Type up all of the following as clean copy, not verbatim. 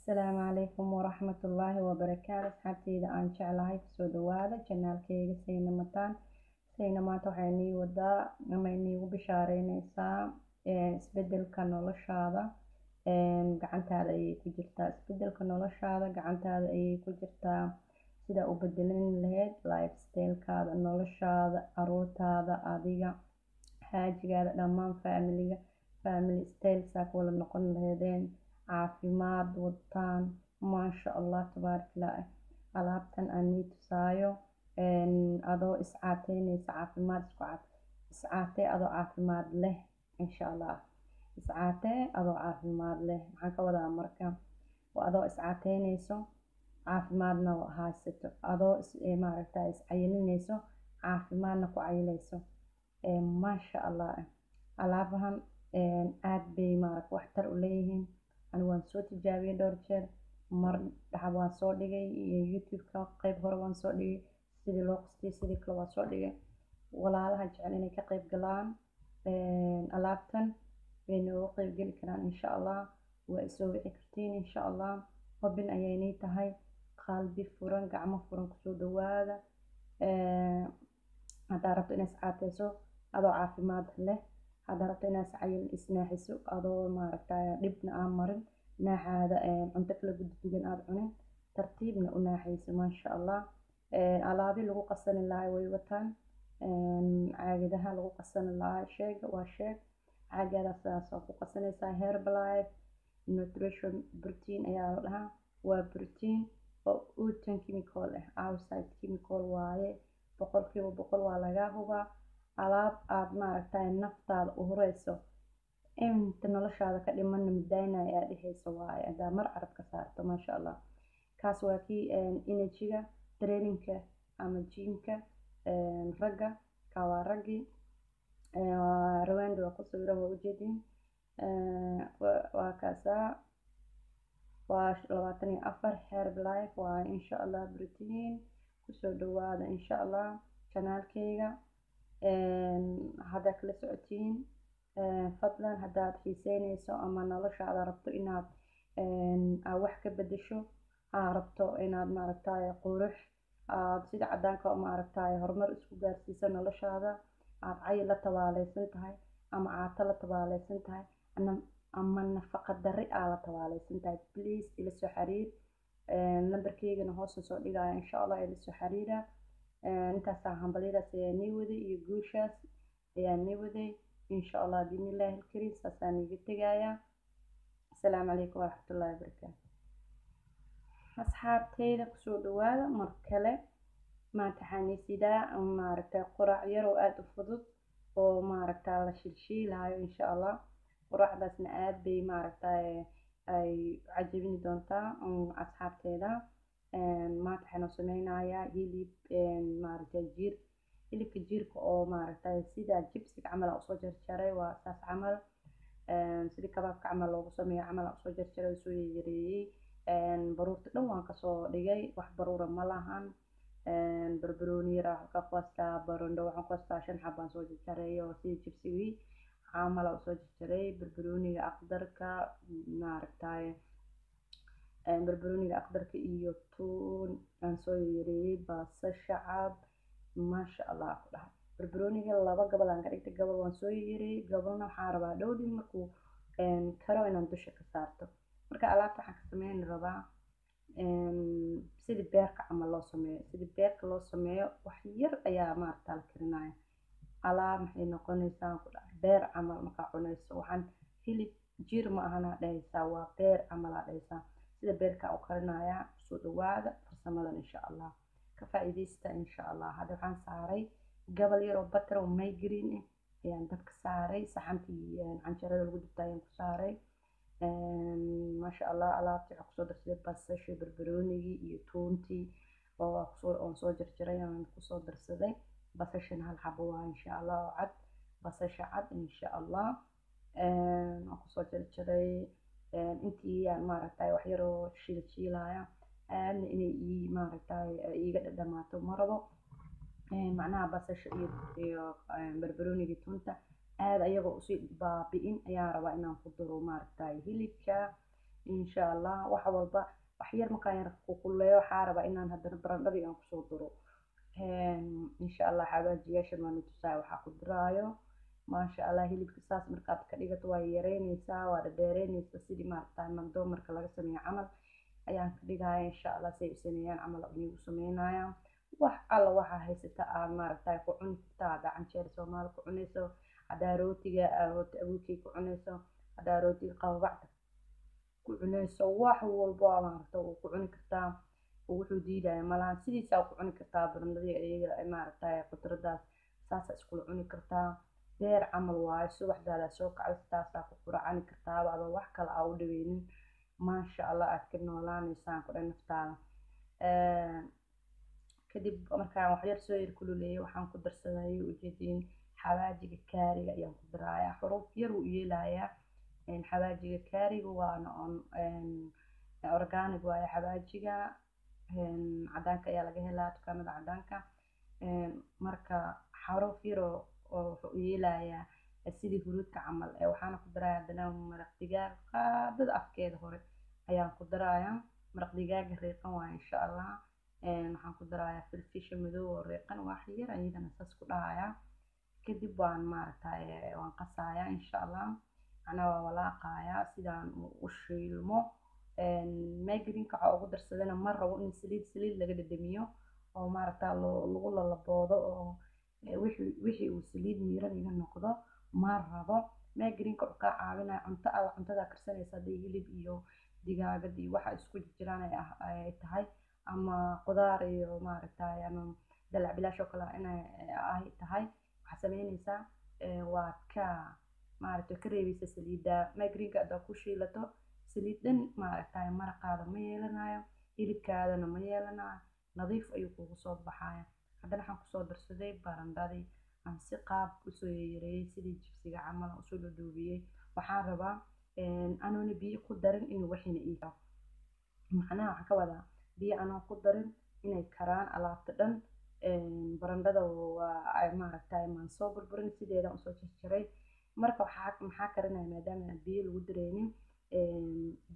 Asalaamu calaykum waraxmatullaahi wabarakaatu. Asxaabteyda aan jeclahay kusoo dhawaada janaalkeyga Sayna Mataan. Sayna maanta waxay inii wadaa ama iniigu bishaareyneysaa isbedelka noloshaada gacantaada ayay ku jirtaa. Isbedelka noloshaada gacantaada ayay ku jirtaa. Sida u bedelin lahayd lifestyle-kaada, noloshaada, caruurtaada, adiga, xaajigaada, dhammaan family style saa ku wada noqon lahaydeen, caafimaad wataan, maasha Allah tabaarakallah. Alaabtan aan nii tusaayo adoo iscaateyneysa caafimaad iscaatee adoo caafimaad leh insha Allah. Iscaatee adoo caafimaad leh maxaan ka wadaa marka adoo iscaateyneyso caafimaadna haysato, adoo iscayilineyso caafimaadna ku cayileyso, maasha Allah. Alaabahan aad bay waxtar u leeyihiin. Aniga waan soo tijaabiyey dhowr jeer, mar dhaxal waan soo dhigay youtube-ka qayb hore waan soo dhigay sidii loo qastay sidii kale waan soo dhigay. Walaalaha jecel inay ka qayb galaan alaabtan way nooga qayb gali karaan insha Allah. waa isoo wici kartiin insha Allah. Open ayay inay tahay, qalbi furan, gacmo furan kusoo dhawaada. haddaad rabto inaad iscaateyso adoo caafimaad leh, haddaad rabto inaad isnaaxiso adoo dhibna aan marin, naaxaada cunto kala duwan aad cunin, tartiibna u naaxayso maasha Allah. alaabi lagu qasani lahaa way wataan, caagadaha lagu qasani lahaa waa caagada sidaas oo ku qasanaysaa. Herbalife nutrition protein ayaa la dhahaa, waa protein oo utan chemical outside chemical waaye, 100% waa laga hubaa. alaab aad naftaada u hureyso inta noloshaada ka dhimanna midaynaya aad dhehayso waaye haddaa mar carabka saarto maasha Allah. kaas waa kii energy-ga training-ka ama gym-ka ragga. kaa waa raggii Rwanda waa ku sawiran waa ujeedin. waa kaasaa waa 24 Herbalife waa insha Allah protein. kusoo dhawaada insha Allah janaalkeyga. haddaad kala socotiin fadlan haddaad xiiseyneyso ama noloshaada rabto inaad wax ka bedesho, aad rabto inaad qurux aad sida cadaanka horumar isku gaarsiiso noloshaada, aad cayil la tabaaleysan tahay ama caato la tabaaleysan tahay ama nafaqa darri aad la tabaaleysan tahay, please ila soo xiriir. nambarkeygana hoos soo dhigaya insha Allah ila soo xiriira. intaasa hambaliyadaas ayaa nii waday iyo guushaas ayaa nii waday insha Allah biidhnillaahi alkariim. saasaan iga tegayaa. asalaamu calaykum waraxmatullaahi wabarakaatu. asxaabteyda kusoo dhawaada mar kale. maanta waxaan sidaa quraac yar oo aad u fudud oo la shiilshilaayo insha Allah. quraacdaasna aad bay ay cajabini doontaa asxaabteyda. maanta waxaan sameynayaa hilib hilibka jiirka oo sida jibsiga camal aan usoo jarjaray, waa saas camal sidii kabaabka camal loogu sameeyo camal aan usoo jarjaray, soo yareeyey. baruurta dhan waan kasoo dhigay, wax baruura ma lahan. barbarooni yar halkaa ku haystaa, barandho waxaan ku haystaa 5 xabaan soo jarjaray oo sidii jibsigii camal aan usoo jarjaray. barbarooniga aqdarka iyo tuun aan soo yareeyey, basasha cad maasha Allah ku dhahay. barbarooniga 2 gabal aan ka dhigtay, gabal waan soo yareeyey, gabalna waxaan rabaa dhowdhi markuu karo inaan dusha ka saarto. marka alaabta waxaan ka sameyn rabaa sidii beerka camal loo sameeyo. sidii beerka loo sameeyo wax yar ayaa la karinaya. alaab maxay noqonaysaa ku dhahay beer camal markaa cunayso. waxaan hilib jiir ma ahana dhahaysaa, waa beer camal aa dhahaysaa. sida beerka u karinayaa. soo dhawaada farsamadan insha Allah ka faa'iideysta insha Allah. hadda waxaan saaray gabal yar oo butter oo margarine ayaan dabka saaray, saxantii canjeerada lagu dubtay ayaan ku saaray. maasha Allah alaabtii waxaan kusoo darsaday basasha, barbaroonigii iyo tuuntii oo soo jarjaray aan kusoo darsaday. basashana 1 xabo waa insha Allah oo cad, basasha cad insha Allah. waan kusoo jarjaray intii aan wax yar oo shiilaya aadna inay iiga dhadhamaato ma rabo. macnaha basasha iyo barbarooniga tuunta aad ayagoo usii baabi'in ayaan rabaa inaan ku daro hilibka insha allah wax walba wax yar markaan yar ku kulleeyo waxaa rabaa inaan haddana barandhadii aan kusoo duro insha allah xawaajiyaashan waan tusaa waxaa ku diraayo maasha allah hilibka saas markaad ka dhigato waa yareynaysaa waa dheereynaysaa sidii maaragtaa mando marka laga sameeyo camal ayaan ka dhigaya insha allah say u sameeyaan camal ayay u sameynayaan wax alla waxaa haysata aad maaragtaa ku cuni kartaa haddaa canjeera soomaali ku cunayso haddaa rootiga rooti abuukay ku cunayso haddaa rootiga qababacda ku cunayso wax walba maaragta wuu ku cuni kartaa wuxuu diidaya malaha sidiisaa ku cuni kartaa barandhadii iyaga maaragtaa qudradaas saasa iskula cuni kartaa beer camal waayo subaxdaada soo kacdo taasaa ku quracani kartaaba adoo wax kale aa u dhaweynin maasha allah aad ka noolaanaysaan ku dhan naftaada kadib markaan waxyar soo yar kululeeyay waxaan ku darsaday ujeediin xawaajiga kaariga ayaan ku darayaa xuruuf yar uu yeelayaa xawaajiga kaariga waana organic waaye xawaajiga cadaanka ayaa laga helaa dukaamada cadaanka marka xaruuf yar oo wuxuu yeelayaa sidii huruudka camal waxaana ku darayaa haddana maraq digaag qaadada afkeeda hore ayaan ku darayaa maraq digaaga reeqan waaye insha allah waxaan ku darayaa filfisha madow oo reeqan wax yar ayadana saas ku dhahayaa kadib waan maaragtay waan qasayaa insha allah anaa waa walaaqayaa sidaan u shiilmo magrinka waxaa ugu darsadana ma rabo in saliid laga dhadhamiyo oo maaragtaa lagu lalaboodo oo wixii uu saliid miiran iga noqdo ma rabo magrinka wuxuu kaa caawinaya cunto alla cuntada karsanaysa hadday hilib iyo digaagad iyo waxa isku jiraan ay tahay ama qudaar iyo maaragtay ama dalac bilaash oo kale inay ay tahay waxaa sameynaysaa waad ka maaragtay ka reebaysa saliidda magrinka haddaa ku shiilato saliidan maaragtay maraqaada ma yeelanayo hilibkaadana ma yeelanayo nadiif ayuu kugu soo baxaya haddana waxaan kusoo darsaday barandhadii aan si qaab usoo yareeyay sidii jibsiga camal aan usoo dhadhoobiyey waxaan rabaa anoona biyo ku darin inuu waxina iiga macnaha waxaan ka wadaa biyo anoo ku darin inay karaan alaabta dhan barandhada waa maaragtay maan soo burburin sideedan usoo jarjaray marka maxaa karinaya maadaama aan biyo lagu dareynin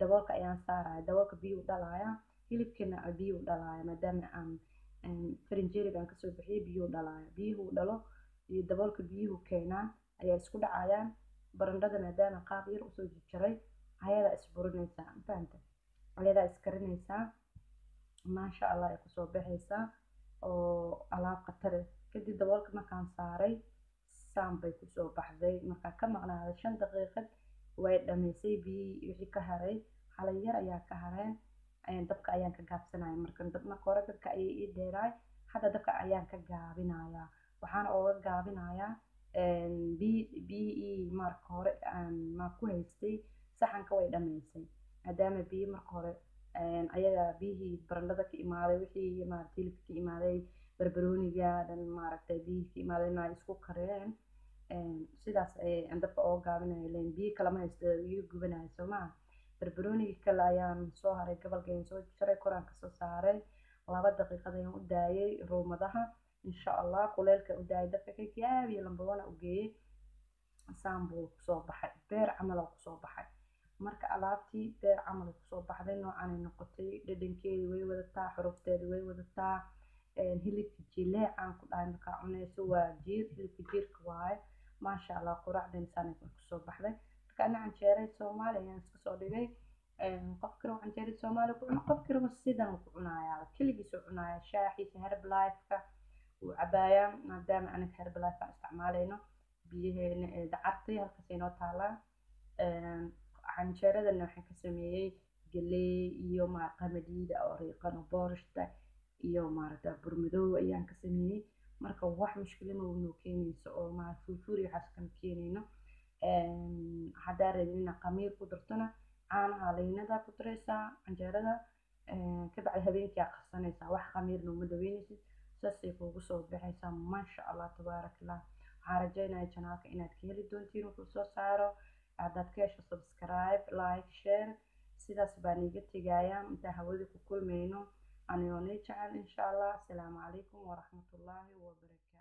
daboolka ayaan saaraya daboolka biyo u dhalaya hilibkana biyo u dhalaya maadaama aan farinjeeriga aan kasoo bixiyay biyo u dhalaya biyuhu u dhalo iyo daboolka biyuhu keenaan ayaa isku dhacayaan barandhada maadaama qaab yar usoo jarjaray ayadaa isburinaysaa fahanta ayadaa iskarinaysaa maasha allah ay kusoo baxaysaa oo alaab khatare kadib daboolka markaan saaray saan bay kusoo baxday markaan ka maqnaaday 5 daqiiqad way dhamaysay biyi wixii ka haray xalay yar ayaa ka hareen dabka ayaan ka gaabsanaya marka hore dabka ayay ii dheeraay hadda dabka ayaan ka gaabinayaa waxaana ooga gaabinayaa biyi marka hore aan ku haystay saxanka way dhamaysay maadaama biyi marka hore ayaga biyihii barandhada ka imaaday wixii maaragtay hilibka ka imaaday barbarooniga dhan maaragtay biyihii ka imaaday inay isku kareen sidaas aan dabka ooga gaabinaya leen biyo kalama haysto iga gubanaya soo maha barbarooniga kale ayaan soo haray gabalkeen soo jaray koraan kasoo saaray 2 daqiiqad ayaan u daayay roomadaha insha allah kuleelka u daayay dabka ka gaabiyo lambawana u geeyay saambul kusoo baxay beer camal oo kusoo baxay marka alaabtii beer camal kusoo baxday noocan ay noqotay dhadhankeedu way wadataa xurufteedu way wadataa hilibka jileecaan ku dhahay markaa cunayso waa jiir hilibka jiirka waaye maasha allah quraacdan sanad kusoo baxday marka ana canjeeray Soomaali ayaan iska soo dhigay qof kale canjeeray Soomaali ku cuno qof kale sidan ku cunaya kaligiis u cunaya shaaxiisa Herbalife-ka uu cabaaya maadaama anaga Herbalife isticmaalayno biyaheena dacartay halkaas inoo taalaa canjeeradana waxaan ka sameeyay galey iyo qamadiida oo reeqan oo boorashta iyo maaragtay burmadow ayaan ka sameeyay marka wax mushkilad ma uu keenayso oo ma furfuri waxaas kan keenayno hadaa rabina qamiir ku dartana caanaha leynada ku dareysaa canjeerada ka bacdi habeenkii qarsanaysaa wax qamiirna uma daweynaysid saasay kugu soo baxaysaa maasha allah tabarakallah waxaan rajaynayaa channelka inaad ka heli doontiin wuxuu soo saaro haddaad ka hesho subscribe like share sidaas baan iga tegayaa inta hawada ku kulmayno anigoo jecel insha allah assalaamu calaykum waraxmatullaahi wabarakaatu